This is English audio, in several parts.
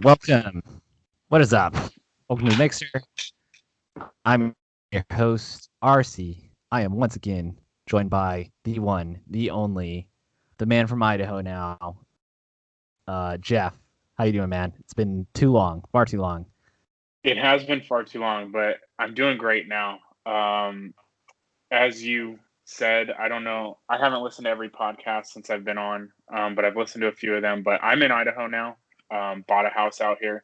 Welcome. What is up? Welcome to the Mixer. I'm your host, RC. I am once again joined by the one, the only, the man from Idaho now, Jeff. How you doing, man? It's been too long, far too long. It has been far too long, but I'm doing great now. As you said, I don't know. I haven't listened to every podcast since I've been on, but I've listened to a few of them. But I'm in Idaho now. Bought a house out here.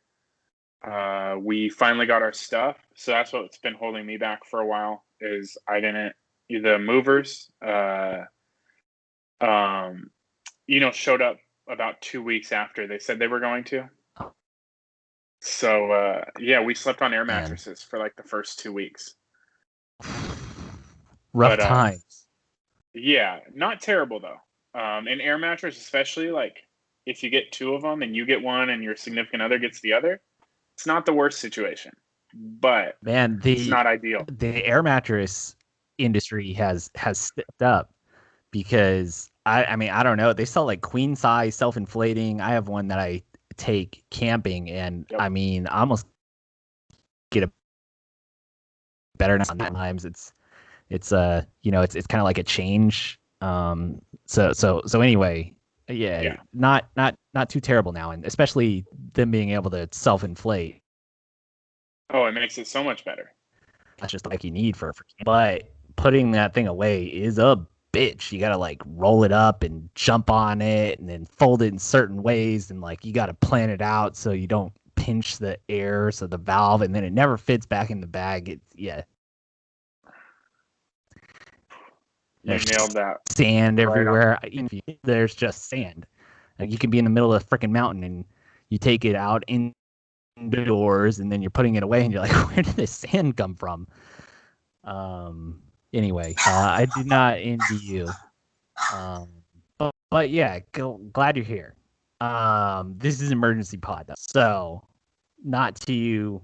We finally got our stuff, so that's what's been holding me back for a while. Is I didn't. The movers, showed up about 2 weeks after they said they were going to. So we slept on air Man. mattresses for like the first 2 weeks. Rough times. Yeah, not terrible though. An air mattress, especially like if you get two of them and you get one and your significant other gets the other, it's not the worst situation. But man, it's not ideal. The air mattress industry has stepped up because I mean I don't know, they sell like queen size self-inflating. I have one that I take camping and Yep. I mean I almost get a better sometimes. It's it's kind of like a change. So anyway, yeah, not too terrible now, and especially them being able to self-inflate. Oh, it makes it so much better. That's just like you need for but putting that thing away is a bitch. You gotta like roll it up and jump on it and then fold it in certain ways, and like you gotta plan it out so you don't pinch the air, so the valve, and then it never fits back in the bag. It's You nailed that. Sand everywhere. There's just sand. Like you can be in the middle of a freaking mountain and you take it out indoors and then you're putting it away and you're like, where did this sand come from? Anyway, I did not envy you. But yeah, glad you're here. This is emergency pod, so not to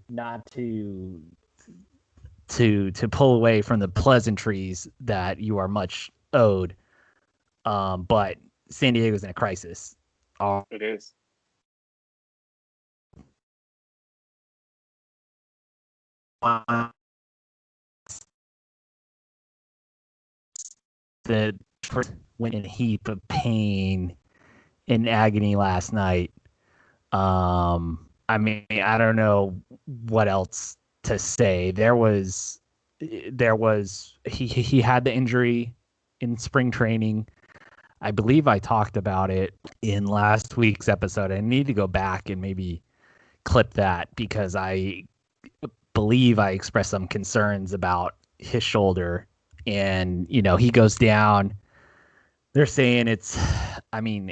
pull away from the pleasantries that you are much owed. But San Diego's in a crisis. It is. The went in a heap of pain and agony last night. I mean, I don't know what else to say. There was he had the injury in spring training. I believe I talked about it in last week's episode. I need to go back and maybe clip that because I believe I expressed some concerns about his shoulder. And, he goes down. They're saying I mean,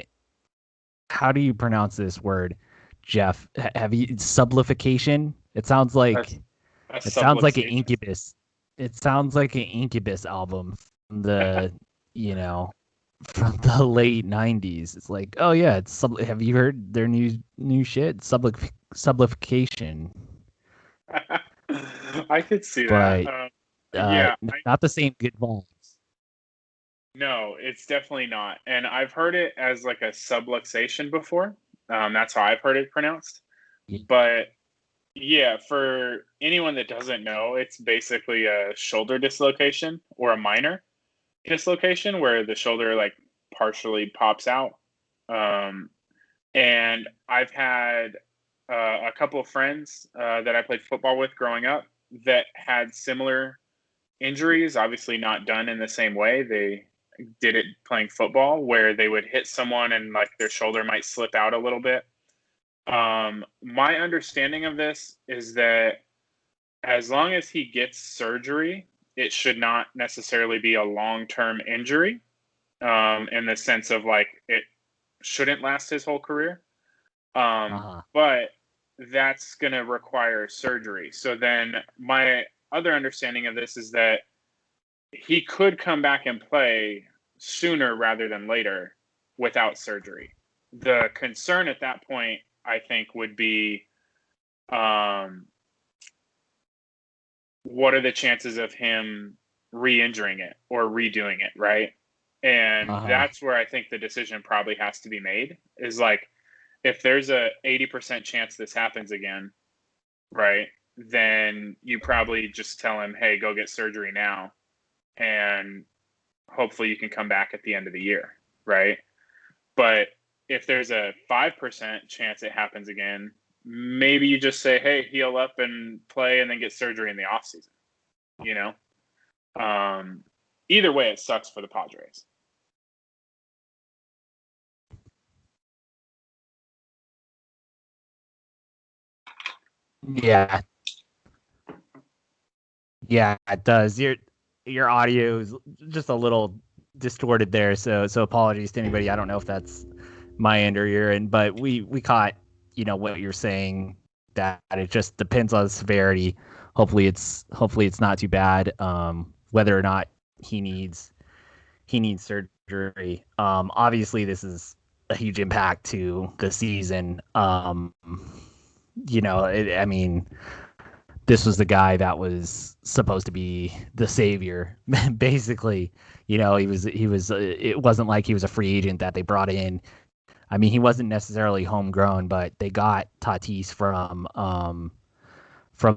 how do you pronounce this word, Jeff? Have you sublification? It sounds like an Incubus. It sounds like an Incubus album from the, from the late '90s. It's like, oh yeah, have you heard their new shit? Sublification. I could see but, that. Not the same good vibes. No, it's definitely not. And I've heard it as like a subluxation before. That's how I've heard it pronounced. Yeah. But yeah, for anyone that doesn't know, it's basically a shoulder dislocation or a minor dislocation where the shoulder like partially pops out. And I've had a couple of friends that I played football with growing up that had similar injuries, obviously not done in the same way. They did it playing football where they would hit someone and like their shoulder might slip out a little bit. My understanding of this is that as long as he gets surgery, it should not necessarily be a long-term injury, in the sense of like it shouldn't last his whole career. But that's going to require surgery. So then my other understanding of this is that he could come back and play sooner rather than later without surgery. The concern at that point, I think, would be what are the chances of him re-injuring it or redoing it, right? And that's where I think the decision probably has to be made is like, if there's a 80% chance this happens again, right, then you probably just tell him, hey, go get surgery now, and hopefully you can come back at the end of the year, right? But if there's a 5% chance it happens again, maybe you just say, hey, heal up and play and then get surgery in the offseason, you know? Either way, it sucks for the Padres. Yeah. Yeah, it does. Your audio is just a little distorted there, so apologies to anybody. I don't know if that's my end or your end, but we caught, what you're saying, that it just depends on the severity. Hopefully it's not too bad. Whether or not he needs surgery. Obviously this is a huge impact to the season. I mean, this was the guy that was supposed to be the savior, basically. He was. It wasn't like he was a free agent that they brought in. I mean, he wasn't necessarily homegrown, but they got Tatis from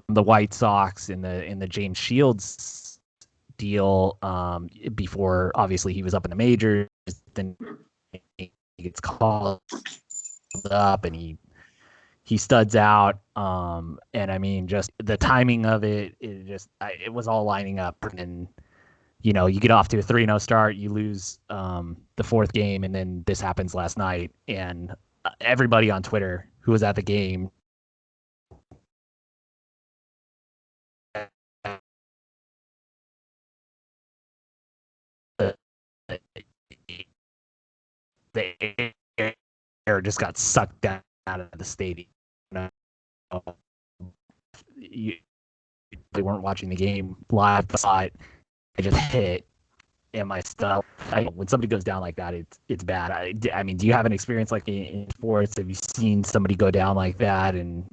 the White Sox in the James Shields deal, before obviously he was up in the majors. Then he gets called up and he studs out. And I mean, just the timing of it was all lining up. And you get off to a 3-0 start, you lose the fourth game, and then this happens last night. And everybody on Twitter who was at the game, the air just got sucked out of the stadium. They weren't watching the game live, but I just hit in my stuff. When somebody goes down like that, it's bad. I mean, do you have an experience like in sports? Have you seen somebody go down like that and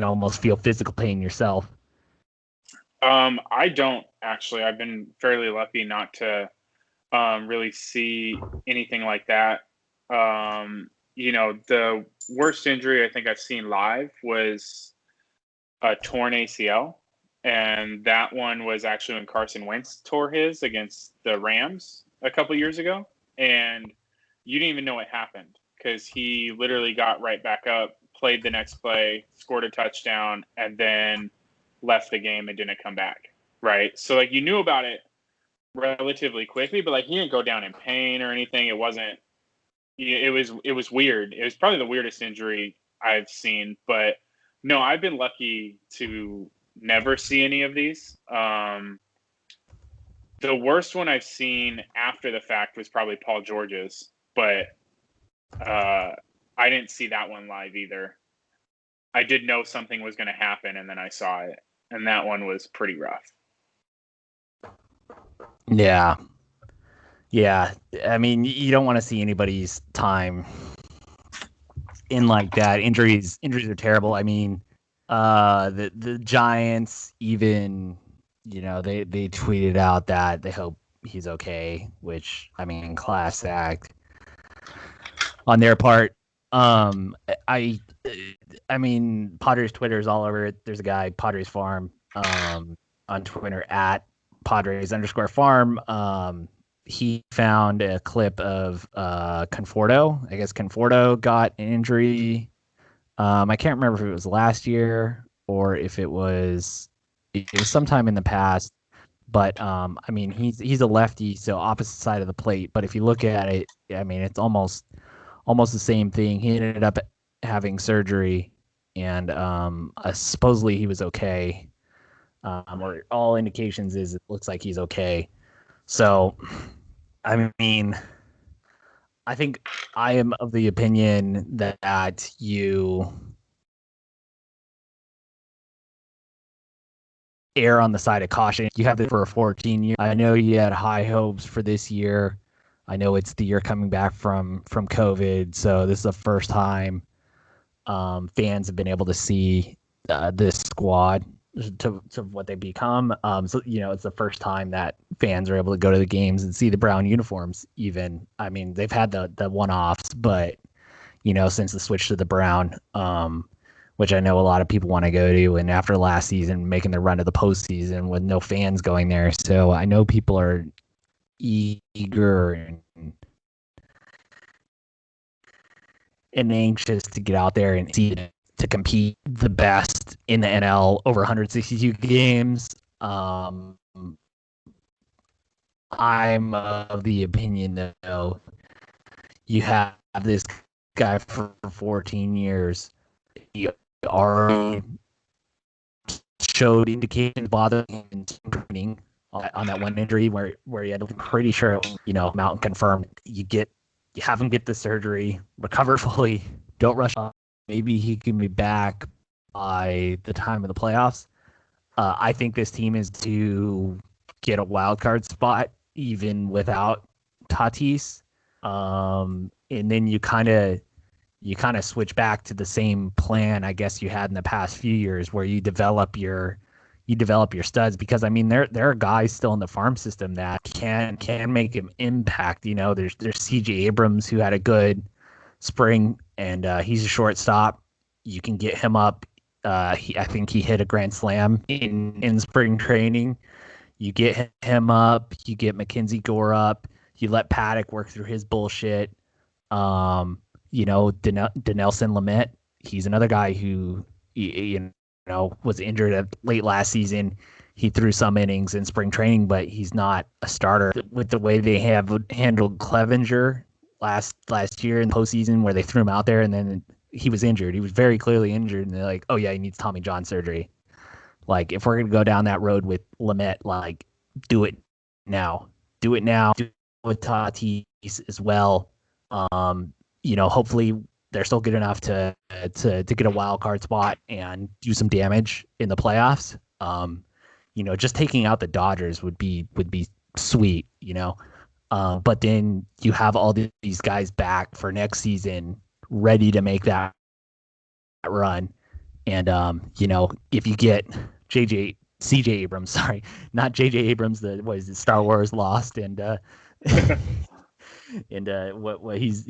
almost feel physical pain yourself? I don't actually. I've been fairly lucky not to really see anything like that. The worst injury I think I've seen live was a torn ACL. And that one was actually when Carson Wentz tore his against the Rams a couple years ago. And you didn't even know what happened because he literally got right back up, played the next play, scored a touchdown, and then left the game and didn't come back. Right. So, like, you knew about it relatively quickly, but, like, he didn't go down in pain or anything. It wasn't, it was weird. It was probably the weirdest injury I've seen. But no, I've been lucky to never see any of these. The worst one I've seen after the fact was probably Paul George's, but I didn't see that one live either. I did know something was going to happen, and then I saw it, and that one was pretty rough. Yeah. I mean, you don't want to see anybody's time in like that. Injuries are terrible. I mean, the Giants even, they tweeted out that they hope he's okay, which, I mean, class act on their part. I mean, Padres Twitter is all over it. There's a guy, Padres Farm, on Twitter at Padres_farm. He found a clip of Conforto. I guess Conforto got an injury. I can't remember if it was last year or if it was sometime in the past. But I mean, he's a lefty, so opposite side of the plate. But if you look at it, I mean, it's almost the same thing. He ended up having surgery, and supposedly he was okay. Or all indications is it looks like he's okay. So, I mean, I think I am of the opinion that you err on the side of caution. You have it for a 14 year. I know you had high hopes for this year. I know it's the year coming back from COVID, so this is the first time fans have been able to see this squad to what they become. So it's the first time that fans are able to go to the games and see the brown uniforms. Even, I mean, they've had the one-offs, but since the switch to the Brown, which I know a lot of people want to go to. And after last season, making the run to the postseason with no fans going there. So I know people are eager and anxious to get out there and see to compete the best in the NL over 162 games. I'm of the opinion, though, you have this guy for 14 years. He already showed indications bothering in training on that one injury where he had, pretty sure, Mountain confirmed. You have him get the surgery, recover fully, don't rush off. Maybe he can be back by the time of the playoffs. I think this team is to get a wild card spot even without Tatis. And then you kind of switch back to the same plan I guess you had in the past few years, where you develop your studs, because I mean there are guys still in the farm system that can make an impact. There's CJ Abrams, who had a good spring, and he's a shortstop. You can get him up. I think he hit a grand slam in spring training. You get him up. You get Mackenzie Gore up. You let Paddock work through his bullshit. Dinelson Lamet, he's another guy who was injured late last season. He threw some innings in spring training, but he's not a starter. With the way they have handled Clevenger last year in the postseason, where they threw him out there and then he was injured. He was very clearly injured, and they're like, oh yeah, he needs Tommy John surgery. Like, if we're gonna go down that road with Lamet, like, do it now. Do it with Tatis as well. Hopefully they're still good enough to get a wild card spot and do some damage in the playoffs. Just taking out the Dodgers would be sweet, but then you have all these guys back for next season, ready to make that run. And if you get CJ Abrams, sorry, not JJ Abrams, Star Wars Lost, and and what he's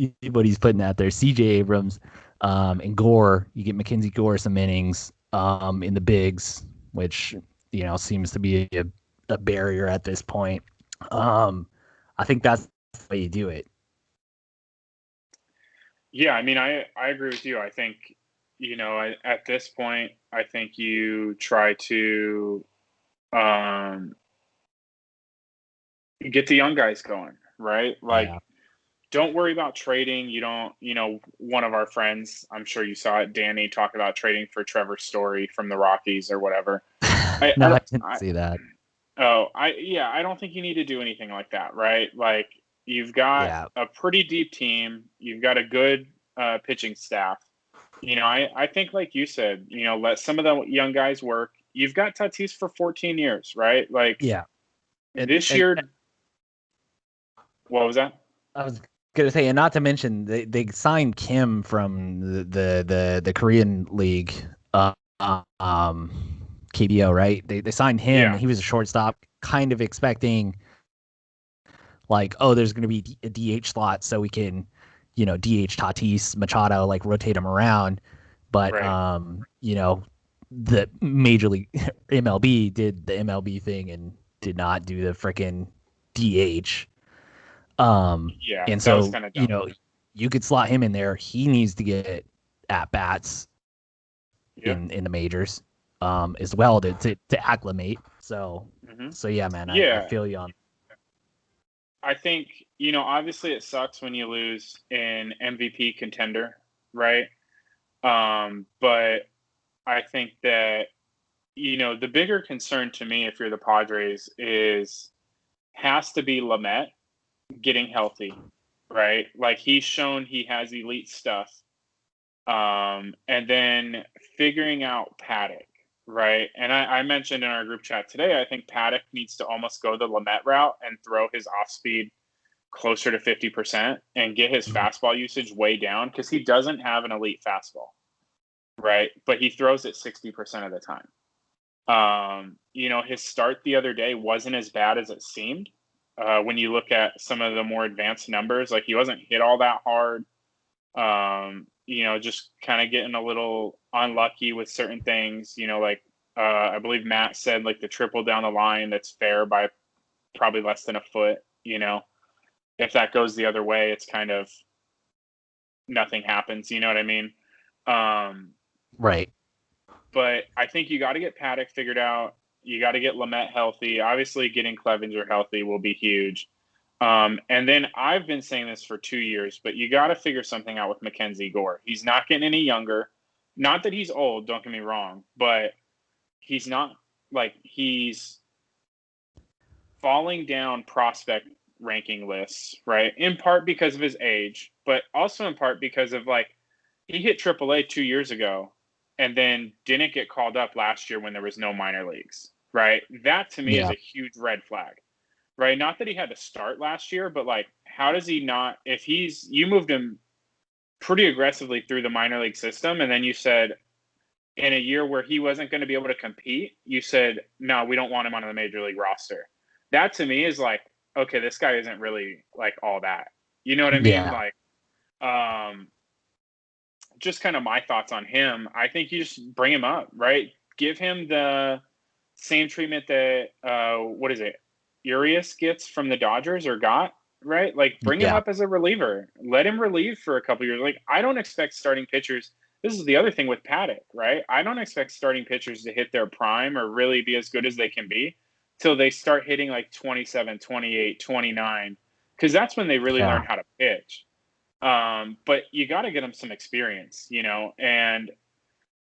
putting out there, CJ Abrams, and Gore, you get Mackenzie Gore some innings in the bigs, which seems to be a barrier at this point. I think that's the way you do it. Yeah, I mean, I agree with you. I think, at this point, I think you try to get the young guys going, right? Like, Don't worry about trading. You don't, one of our friends, I'm sure you saw it, Danny, talk about trading for Trevor Story from the Rockies or whatever. I didn't see that. I don't think you need to do anything like that, right? Like, you've got a pretty deep team. You've got a good pitching staff. I think, like you said, let some of the young guys work. You've got Tatis for 14 years, right? Like, this year. What was that? I was gonna say, and not to mention they signed Kim from the Korean League, KBO, right? They signed him. Yeah. He was a shortstop, kind of expecting, like, oh, there's going to be a DH slot, so we can, DH Tatis, Machado, like, rotate them around. But the Major League MLB did the MLB thing and did not do the freaking DH. And so you could slot him in there. He needs to get at bats in the majors as well to acclimate. So yeah, man, I feel you on. I think, obviously it sucks when you lose an MVP contender, right? But I think that, the bigger concern to me, if you're the Padres, has to be Lamet getting healthy, right? Like, he's shown he has elite stuff. And then figuring out Paddock, right? And I mentioned in our group chat today, I think Paddock needs to almost go the Lamet route and throw his off speed closer to 50% and get his fastball usage way down, because he doesn't have an elite fastball, right? But he throws it 60% of the time. His start the other day wasn't as bad as it seemed. When you look at some of the more advanced numbers, like, he wasn't hit all that hard. Just kind of getting a little unlucky with certain things. Like I believe Matt said, like the triple down the line, that's fair by probably less than a foot. If that goes the other way, it's kind of nothing happens. You know what I mean? Right. But I think you got to get Paddock figured out. You got to get Lamet healthy. Obviously, getting Clevenger healthy will be huge. And then I've been saying this for 2 years, but you got to figure something out with Mackenzie Gore. He's not getting any younger. Not that he's old, don't get me wrong, but he's not he's falling down prospect ranking lists, right? In part because of his age, but also in part because of he hit AAA 2 years ago and then didn't get called up last year when there was no minor leagues, right? That to me is a huge red flag. Right, not that he had to start last year, but how does he not? If you moved him pretty aggressively through the minor league system, and then you said in a year where he wasn't going to be able to compete, you said no, we don't want him on the major league roster. That to me is okay, this guy isn't really all that. You know what I mean? Yeah. Just kind of my thoughts on him. I think you just bring him up, right? Give him the same treatment that what is it? Urias gets from the Dodgers or got, right? Bring him up as a reliever. Let him relieve for a couple years. I don't expect starting pitchers. This is the other thing with Paddock, right? I don't expect starting pitchers to hit their prime or really be as good as they can be till they start hitting 27, 28, 29, because that's when they really learn how to pitch. But you got to get them some experience, and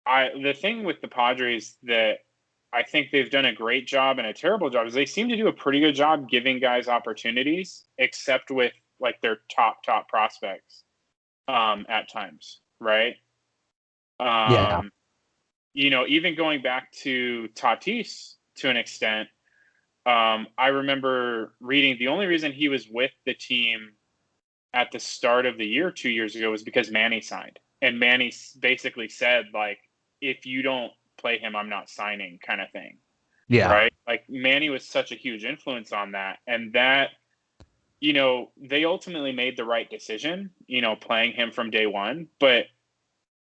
the thing with the Padres that I think they've done a great job and a terrible job is they seem to do a pretty good job giving guys opportunities, except with their top prospects at times, right? Even going back to Tatis to an extent, I remember reading the only reason he was with the team at the start of the year 2 years ago was because Manny signed. And Manny basically said, if you don't play him, I'm not signing, kind of thing. Yeah. Right? Manny was such a huge influence on that. And that, they ultimately made the right decision, playing him from day one. But,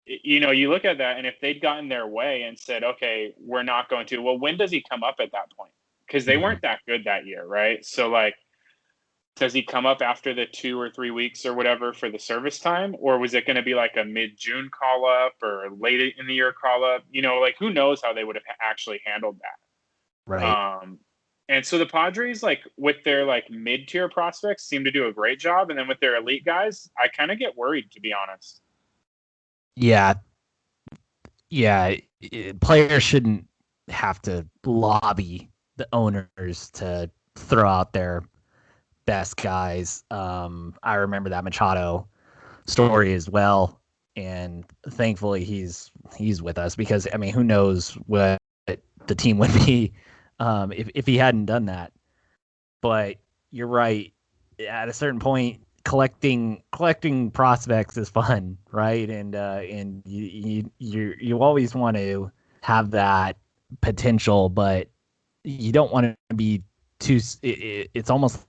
you look at that, and if they'd gotten their way and said, okay, we're not going to, well, when does he come up at that point? Because they weren't that good that year, right? So, does he come up after the 2 or 3 weeks or whatever for the service time? Or was it going to be a mid-June call up or late in the year call up? Who knows how they would have actually handled that. Right. And so the Padres, with their mid-tier prospects, seem to do a great job. And then with their elite guys, I kind of get worried, to be honest. Yeah. Yeah. Players shouldn't have to lobby the owners to throw out their best guys. I remember that Machado story as well, and thankfully he's with us, because who knows what the team would be if he hadn't done that. But you're right, at a certain point collecting prospects is fun, right? And you always want to have that potential, but you don't want to be too it's almost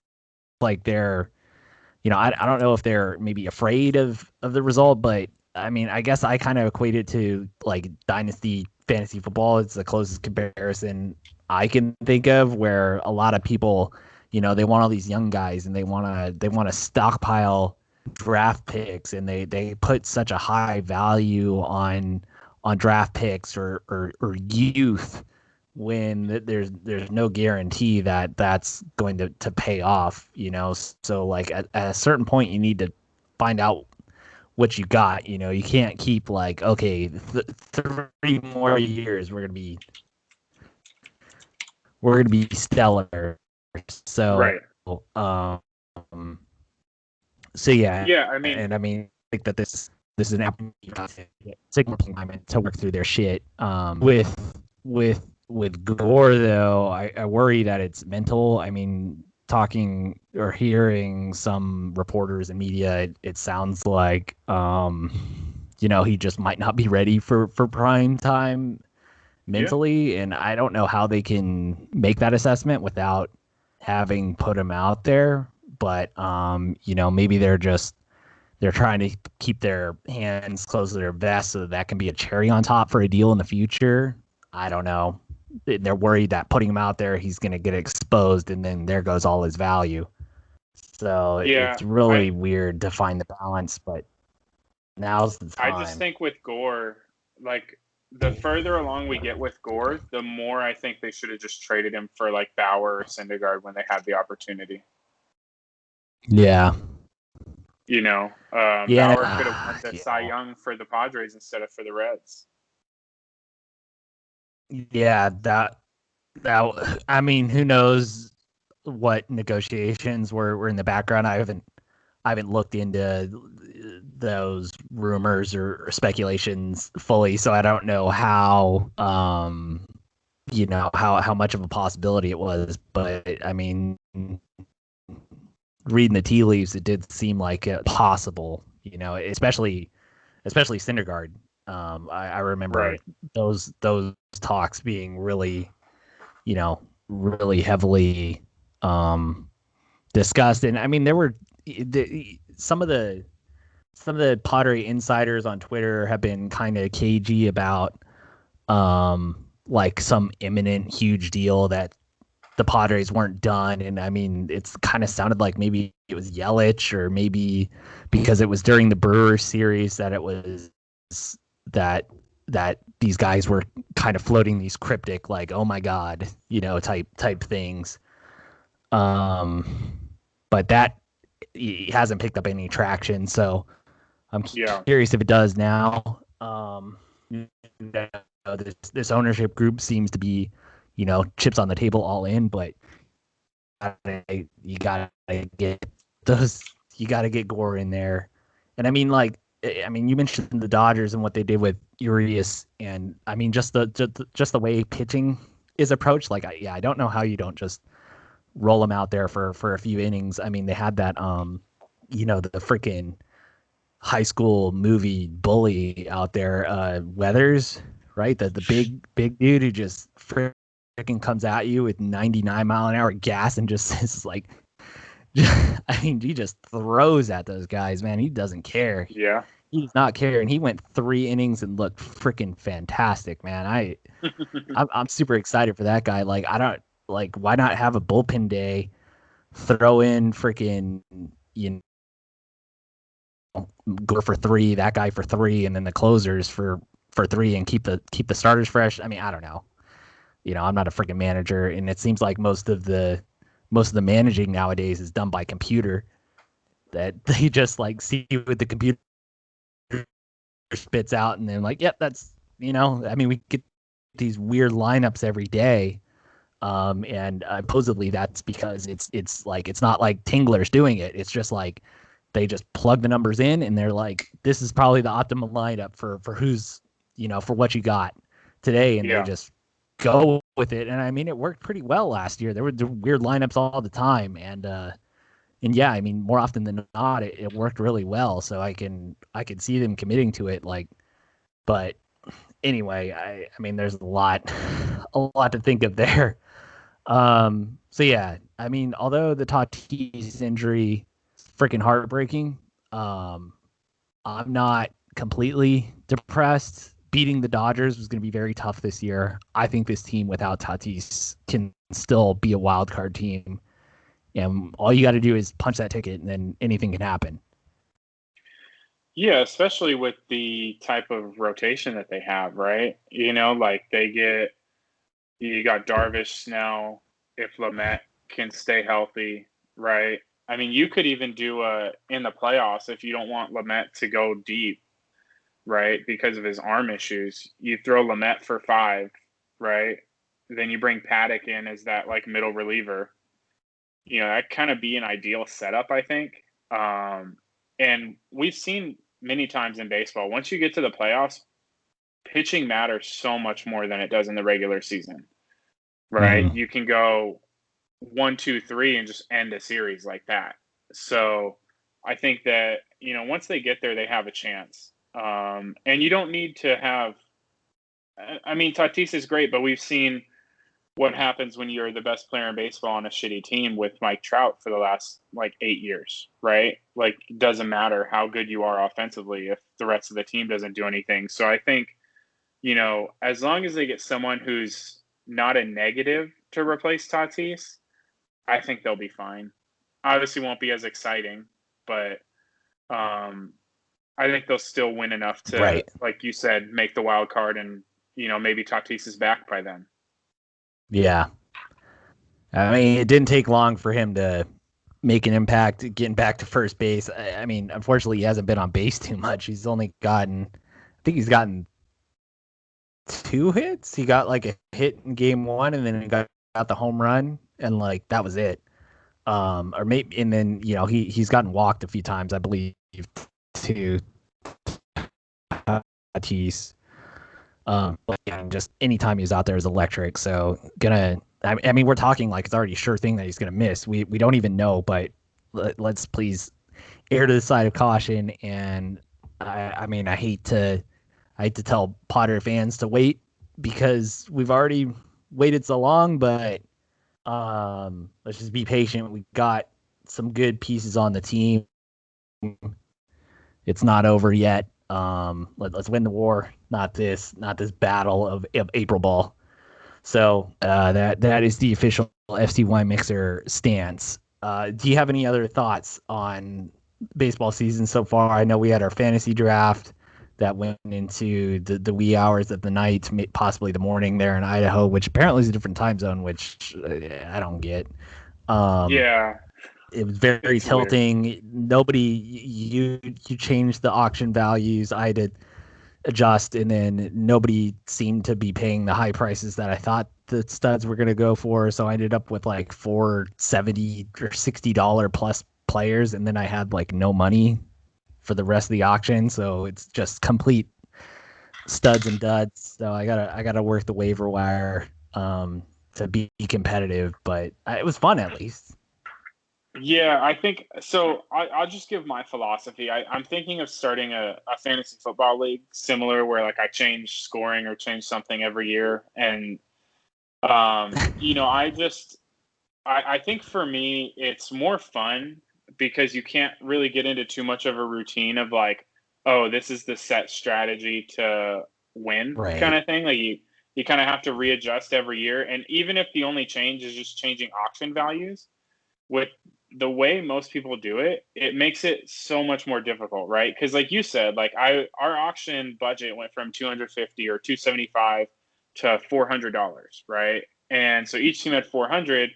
like they're, I don't know if they're maybe afraid of the result, but I guess I kind of equate it to dynasty fantasy football. It's the closest comparison I can think of, where a lot of people, they want all these young guys and they want to stockpile draft picks, and they put such a high value on draft picks or youth, when there's no guarantee that that's going to pay off, So at a certain point, you need to find out what you got. You can't keep okay, 3 more years we're gonna be stellar. So right. So yeah. Yeah, and I think that this is an opportunity to work through their shit. With Gore, though, I worry that it's mental. Talking or hearing some reporters and media, it sounds like he just might not be ready for prime time mentally, and I don't know how they can make that assessment without having put him out there. But maybe they're just they're trying to keep their hands close to their vest so that can be a cherry on top for a deal in the future. I don't know. They're worried that putting him out there, he's going to get exposed, and then there goes all his value. So Yeah, it's really weird to find the balance, but now's the I just time. think with Gore, like the further along we get with Gore, the more I think they should have just traded him for like Bauer or Syndergaard when they had the opportunity. Yeah. Yeah. Bauer could have won the Cy Young for the Padres instead of for the Reds. Yeah. I mean, who knows what negotiations were in the background? I haven't looked into those rumors or speculations fully, so I don't know how how much of a possibility it was. But I mean, reading the tea leaves, it did seem like possible. Especially Syndergaard. I remember Right. those talks being really, really heavily discussed. And I mean, there were some of the Padre insiders on Twitter have been kind of cagey about like some imminent huge deal that the Padres weren't done. And I mean, it's kind of sounded like maybe it was Yelich, or maybe because it was during the Brewers series that it was that these guys were kind of floating these cryptic, like, oh my God, type things. But that hasn't picked up any traction. So I'm Yeah. curious if it does now. This ownership group seems to be, chips on the table, all in, but you gotta get those. You gotta get Gore in there, and I mean, you mentioned the Dodgers and what they did with Urias, and I mean, just the way pitching is approached. Like, I don't know how you don't just roll them out there for a few innings. I mean, they had that the freaking high school movie bully out there, Weathers, right? The big dude who just freaking comes at you with 99-mile-an-hour gas and just is like, I mean, he just throws at those guys, man. He doesn't care. Yeah. He does not care, and he went 3 innings and looked freaking fantastic, man. I'm super excited for that guy. Like, I don't like, why not have a bullpen day? Throw in freaking, go for 3, that guy for 3, and then the closers for 3, and keep the starters fresh. I mean, I don't know. I'm not a freaking manager, and it seems like most of the managing nowadays is done by computer. That they just like see what the computer spits out, and then like, yep, that's I mean, we get these weird lineups every day. And supposedly that's because it's like, it's not like Tingler's doing it. It's just like they just plug the numbers in, and they're like, this is probably the optimal lineup for who's for what you got today, and they just go with it. And I mean, it worked pretty well last year. There were weird lineups all the time, and yeah, I mean, more often than not, it worked really well. So I can see them committing to it. Like, but anyway, I mean, there's a lot to think of there. So yeah, I mean, although the Tatis injury is freaking heartbreaking, I'm not completely depressed. Beating the Dodgers was going to be very tough this year. I think this team without Tatis can still be a wild card team, and all you got to do is punch that ticket, and then anything can happen. Yeah, especially with the type of rotation that they have, right? Like you got Darvish, Snell, if Lamet can stay healthy, right? I mean, you could even do in the playoffs, if you don't want Lamet to go deep, right, because of his arm issues. You throw Lamet for 5, right? Then you bring Paddock in as that like middle reliever. That kind of be an ideal setup, I think. And we've seen many times in baseball, once you get to the playoffs, pitching matters so much more than it does in the regular season, right? Mm-hmm. You can go 1, 2, 3 and just end a series like that. So I think that, once they get there, they have a chance. And you don't need to have, I mean, Tatis is great, but we've seen what happens when you're the best player in baseball on a shitty team with Mike Trout for the last like 8 years, right? Like, it doesn't matter how good you are offensively if the rest of the team doesn't do anything. So I think, as long as they get someone who's not a negative to replace Tatis, I think they'll be fine. Obviously won't be as exciting, but I think they'll still win enough to, Right. like you said, make the wild card, and maybe Tatis is back by then. Yeah. I mean, it didn't take long for him to make an impact getting back to first base. I mean, unfortunately, he hasn't been on base too much. I think he's gotten 2 hits. He got like a hit in game one, and then he got the home run, and like that was it. Or maybe, and then he's gotten walked a few times, I believe, to Tatis. But yeah, just anytime he's out there is electric. So I mean, we're talking like it's already a sure thing that he's gonna miss. We don't even know, but let's please err to the side of caution. And I mean, I hate to tell Potter fans to wait because we've already waited so long, but let's just be patient. We got some good pieces on the team. It's not over yet. Let's win the war, not this battle of April ball. So that is the official FCY Mixer stance. Do you have any other thoughts on baseball season so far? I know we had our fantasy draft that went into the wee hours of the night, possibly the morning there in Idaho, which apparently is a different time zone, which I don't get. Yeah, It was very it's weird. tilting. You changed the auction values. I had to adjust, and then nobody seemed to be paying the high prices that I thought the studs were going to go for. So I ended up with like $470 or $60 plus players, and then I had like no money for the rest of the auction. So it's just complete studs and duds. So I gotta work the waiver wire to be competitive, but it was fun at least. Yeah, I think so. I'll just give my philosophy. I'm thinking of starting a fantasy football league similar where like I change scoring or change something every year. And, I think for me, it's more fun because you can't really get into too much of a routine of like, oh, this is the set strategy to win kind Right. of thing. Like you kind of have to readjust every year. And even if the only change is just changing auction values, with the way most people do it, it makes it so much more difficult, right? Because like you said, like our auction budget went from 250 or 275 to $400, right? And so each team had 400,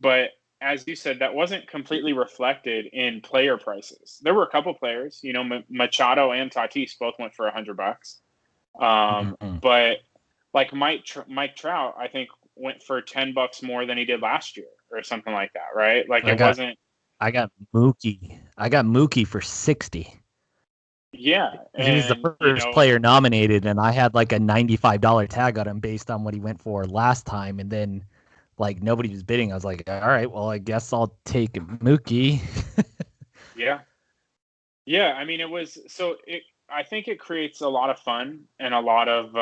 but as you said, that wasn't completely reflected in player prices. There were a couple players, Machado and Tatis both went for $100. Mm-mm. But like Mike Trout, I think went for $10 more than he did last year or something like that, right? Like I it got wasn't. I got Mookie. I got Mookie for 60. Yeah, He was the and first player nominated, and I had like a $95 tag on him based on what he went for last time. And then, like, nobody was bidding. I was like, all right, well, I guess I'll take Mookie. yeah, yeah. I mean, it was so it. I think it creates a lot of fun and a lot of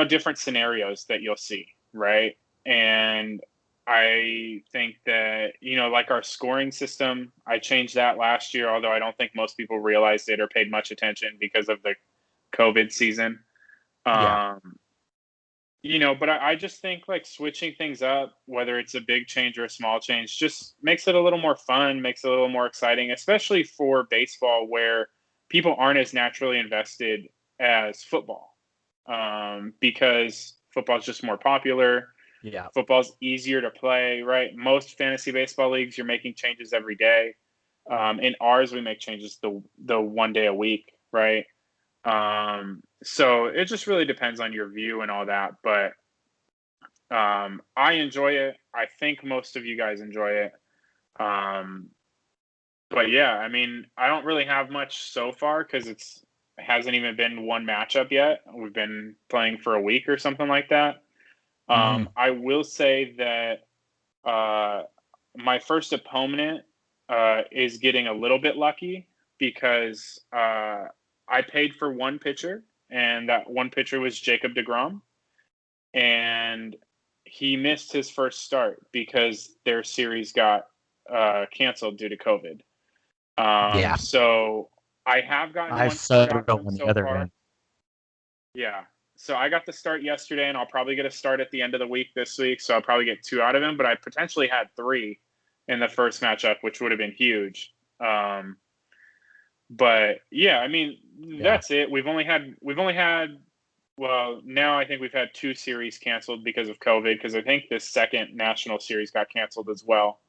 different scenarios that you'll see, right? And I think that like our scoring system, I changed that last year, although I don't think most people realized it or paid much attention because of the COVID season. Yeah. Um, but I just think like switching things up, whether it's a big change or a small change, just makes it a little more fun, makes it a little more exciting, especially for baseball where people aren't as naturally invested as football, because football is just more popular. Yeah. Football's easier to play, right? Most fantasy baseball leagues, you're making changes every day. In ours, we make changes the one day a week, right? So it just really depends on your view and all that. But I enjoy it. I think most of you guys enjoy it. Um, but yeah, I mean, I don't really have much so far because it hasn't even been one matchup yet. We've been playing for a week or something like that. Mm-hmm. I will say that uh, my first opponent is getting a little bit lucky because I paid for one pitcher, and that one pitcher was Jacob DeGrom. And he missed his first start because their series got canceled due to COVID. Yeah, So I have gotten I've one start out Soto of him on the so other far. end. Yeah. So I got the start yesterday, and I'll probably get a start at the end of the week this week. So I'll probably get 2 out of him, but I potentially had 3 in the first matchup, which would have been huge. But yeah, I mean, Yeah, that's it. We've only had well, now I think we've had 2 series canceled because of COVID, because I think this second national series got canceled as well.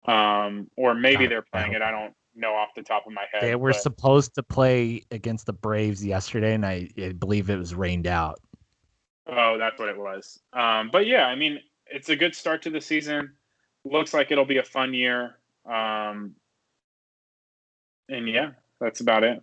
Or maybe God, they're playing it. I don't know off the top of my they head, were but supposed to play against the Braves yesterday, and I believe it was rained out. oh, that's what it was. But yeah, I mean, it's a good start to the season. Looks like it'll be a fun year. And yeah, that's about it.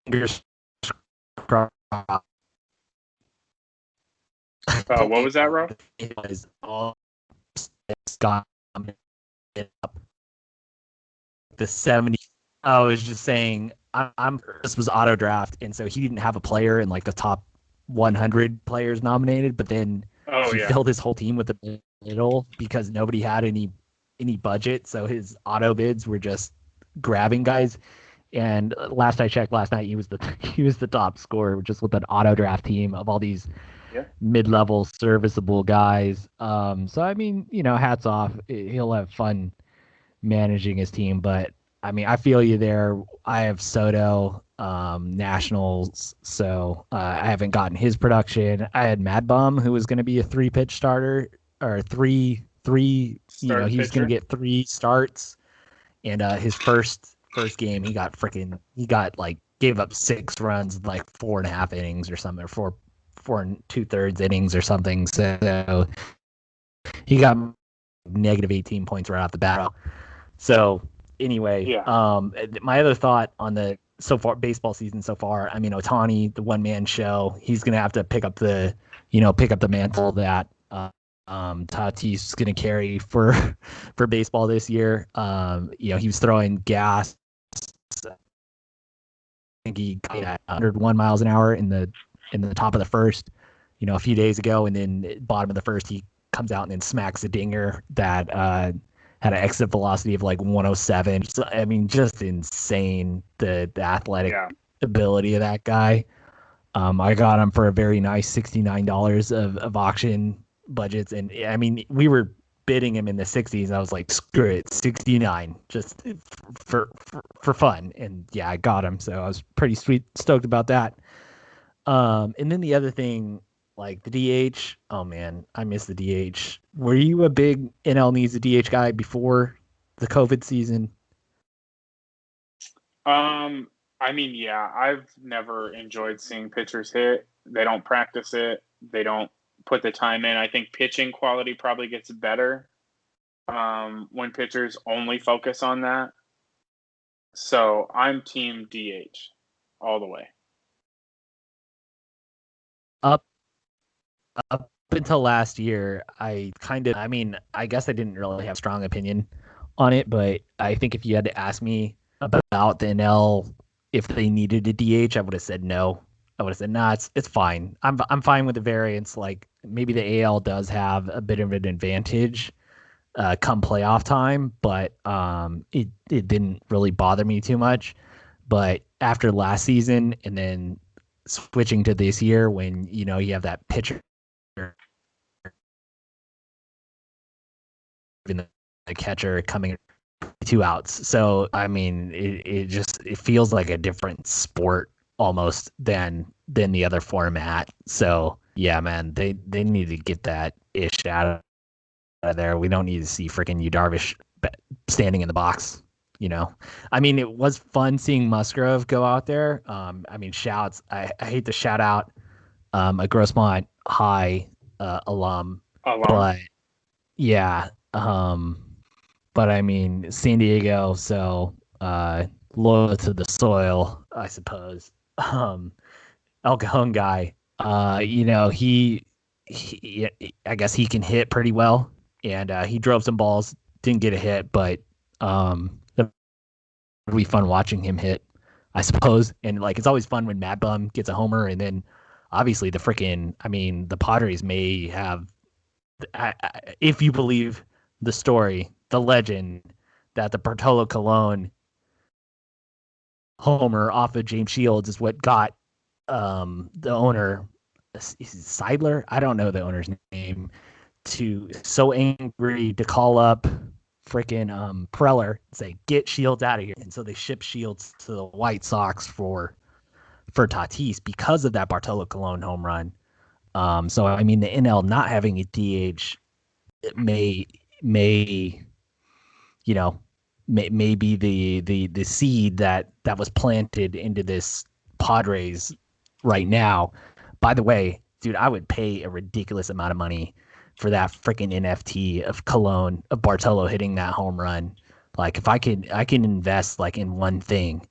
Fingers crossed. What was that, Ro? It was all Scott up the 70. I was just saying, I'm this was auto draft, and so he didn't have a player in like the top 100 players nominated, but then Oh he yeah, filled his whole team with the middle because nobody had any budget, so his auto bids were just grabbing guys. And last I checked last night, he was the he was the top scorer just with an auto draft team of all these yeah, mid-level serviceable guys. So I mean, hats off. He'll have fun managing his team, but I mean, I feel you there. I have Soto, Nationals, so I haven't gotten his production. I had Mad Bum, who was going to be a 3-pitch starter or three. starting He was going to pitcher. get 3 starts, and his first game, he got like gave up 6 runs, in like 4.5 innings or something, or 4 2/3 innings or something. So he got negative 18 points right off the bat. So anyway, Yeah, my other thought on the so far baseball season so far, I mean, Ohtani, the one man show, he's gonna have to pick up the mantle that Tatis is gonna carry for for baseball this year. He was throwing gas. I think he got at 101 miles an hour in the top of the first, a few days ago, and then bottom of the first, he comes out and then smacks a dinger that had an exit velocity of like 107. So, I mean, just insane the athletic yeah. ability of that guy. I got him for a very nice $69 of auction budgets, and I mean, we were bidding him in the 60s. I was like, screw it, 69, just for fun. And yeah, I got him, so I was pretty stoked about that. And then the other thing, like the DH, oh man, I miss the DH. Were you a big NL needs a DH guy before the COVID season? Um, I mean, yeah, I've never enjoyed seeing pitchers hit. They don't practice it. They don't put the time in. I think pitching quality probably gets better when pitchers only focus on that. So I'm team DH all the way. Up up until last year, I mean, I guess I didn't really have a strong opinion on it, but I think if you had to ask me about the NL, if they needed a DH, I would have said no. I would have said, nah, it's fine. I'm fine with the variance. Like maybe the AL does have a bit of an advantage come playoff time, but it didn't really bother me too much. But after last season and then switching to this year, when you have that pitcher, even the catcher coming 2 outs. So I mean, it feels like a different sport almost than the other format. So yeah, man, they need to get that ish out of there. We don't need to see freaking Yu Darvish standing in the box. I mean, it was fun seeing Musgrove go out there. I mean, shouts. I hate to shout out a Grossmont High alum, Alum. but yeah. But I mean, San Diego, so loyal to the soil, I suppose. El Cajon guy, I guess he can hit pretty well. and he drove some balls, didn't get a hit, but it'll be fun watching him hit, I suppose. And like it's always fun when Mad Bum gets a homer, and then obviously the Padres may have, if you believe the story, the legend that the Bartolo Colon homer off of James Shields is what got the owner, Seidler, I don't know the owner's name, to so angry to call up freaking Preller and say, get Shields out of here. And so they shipped Shields to the White Sox for Tatis because of that Bartolo Colon home run. So I mean, the NL not having a DH may you know may be the seed that was planted into this Padres right now. By the way, dude, I would pay a ridiculous amount of money for that freaking NFT of Cologne, of Bartolo hitting that home run. Like if I can invest like in one thing,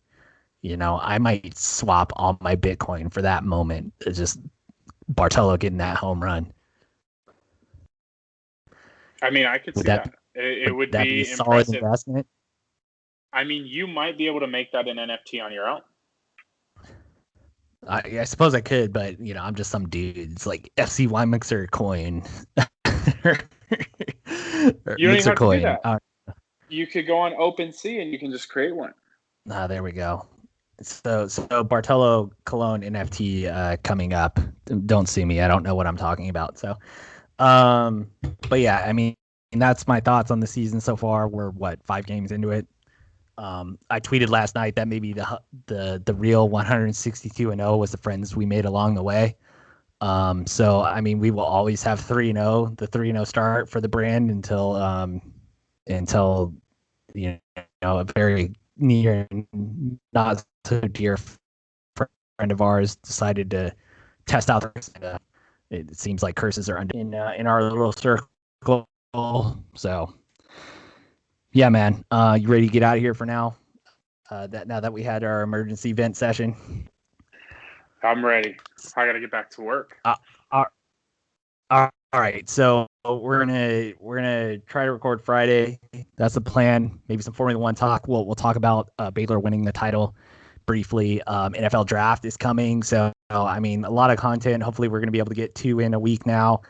I might swap all my Bitcoin for that moment. It's just Bartolo getting that home run. I mean, I could see that. It would be a solid impressive investment. I mean, you might be able to make that an NFT on your own. I suppose I could, but I'm just some dude. It's like FCY Mixer coin. You don't even have to do that. You could go on OpenSea and you can just create one. There we go. So Bartolo Colon NFT coming up. Don't sue me. I don't know what I'm talking about. So, but yeah, I mean, that's my thoughts on the season so far. We're 5 games into it. I tweeted last night that maybe the real 162-0 was the friends we made along the way. So I mean, we will always have 3-0, the 3-0 start for the brand until a very near and not so dear friend of ours decided to test out. It seems like curses are in our little circle. So yeah, man. You ready to get out of here for now? Now that we had our emergency vent session. I'm ready. I got to get back to work. All right. So we're gonna try to record Friday. That's the plan. Maybe some Formula One talk. We'll talk about Baylor winning the title briefly. NFL draft is coming, so I mean a lot of content. Hopefully we're gonna be able to get 2 in a week now.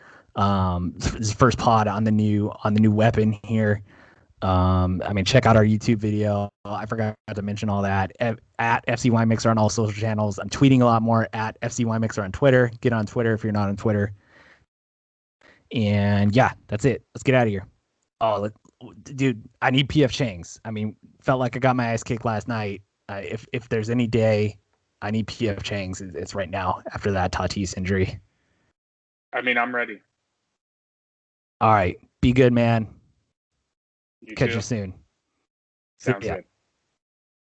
This is first pod on the new weapon here. I mean, check out our YouTube video. I forgot to mention all that at FCY Mixer on all social channels. I'm tweeting a lot more at FCY Mixer on Twitter. Get on Twitter if you're not on Twitter. And yeah, that's it. Let's get out of here. Oh, dude, I need PF Chang's. I mean, felt like I got my ass kicked last night. If there's any day I need PF Chang's, it's right now after that Tatis injury. I mean, I'm ready. All right. Be good, man. You Catch too. you soon. Sounds good.